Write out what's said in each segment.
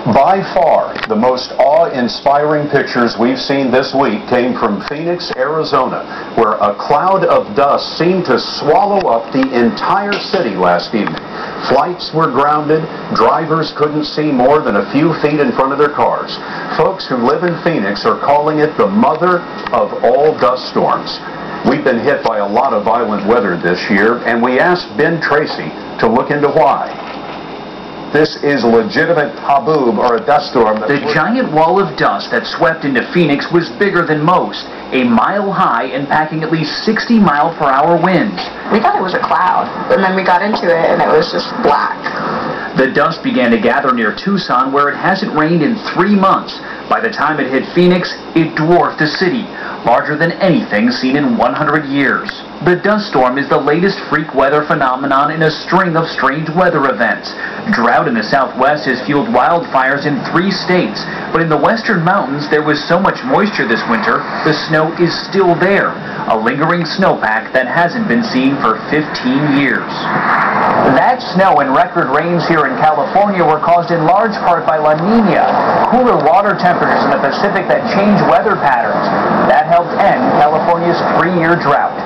By far, the most awe-inspiring pictures we've seen this week came from Phoenix, Arizona, where a cloud of dust seemed to swallow up the entire city last evening. Flights were grounded, drivers couldn't see more than a few feet in front of their cars. Folks who live in Phoenix are calling it the mother of all dust storms. We've been hit by a lot of violent weather this year, and we asked Ben Tracy to look into why. This is a legitimate haboob, or a dust storm. The giant wall of dust that swept into Phoenix was bigger than most, a mile high and packing at least 60-mile-per-hour winds. We thought it was a cloud, and then we got into it and it was just black. The dust began to gather near Tucson, where it hasn't rained in 3 months. By the time it hit Phoenix, it dwarfed the city, larger than anything seen in 100 years. The dust storm is the latest freak weather phenomenon in a string of strange weather events. Drought in the southwest has fueled wildfires in 3 states, but in the western mountains there was so much moisture this winter, the snow is still there, a lingering snowpack that hasn't been seen for 15 years. That snow and record rains here in California were caused in large part by La Nina, cooler water temperatures in the Pacific that change weather patterns. That helped end California's 3-year drought.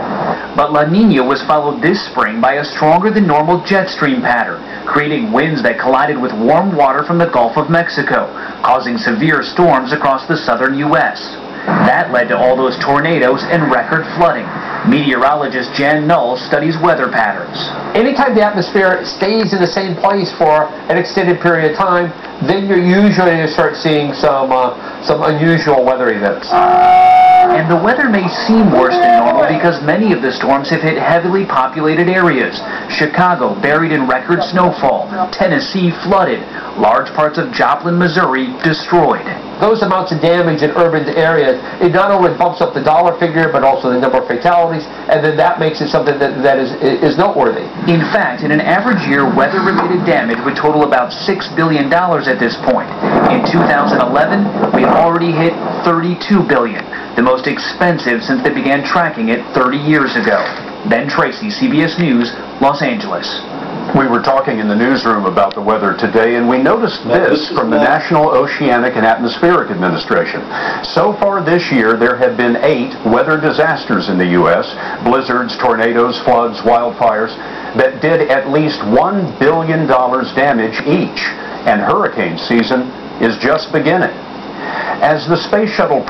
But La Nina was followed this spring by a stronger than normal jet stream pattern, creating winds that collided with warm water from the Gulf of Mexico, causing severe storms across the southern U.S. That led to all those tornadoes and record flooding. Meteorologist Jan Null studies weather patterns. Anytime the atmosphere stays in the same place for an extended period of time, then you're usually going to start seeing some unusual weather events. And the weather may seem worse than normal because many of the storms have hit heavily populated areas. Chicago buried in record snowfall, Tennessee flooded, large parts of Joplin, Missouri destroyed. Those amounts of damage in urban areas, it not only bumps up the dollar figure, but also the number of fatalities, and then that makes it something that is noteworthy. In fact, in an average year, weather-related damage would total about $6 billion at this point. In 2011, we already hit $32 billion, the most expensive since they began tracking it 30 years ago. Ben Tracy, CBS News, Los Angeles. We were talking in the newsroom about the weather today, and we noticed this from the National Oceanic and Atmospheric Administration. So far this year, there have been 8 weather disasters in the U.S., blizzards, tornadoes, floods, wildfires, that did at least $1 billion damage each, and hurricane season is just beginning. As the Space Shuttle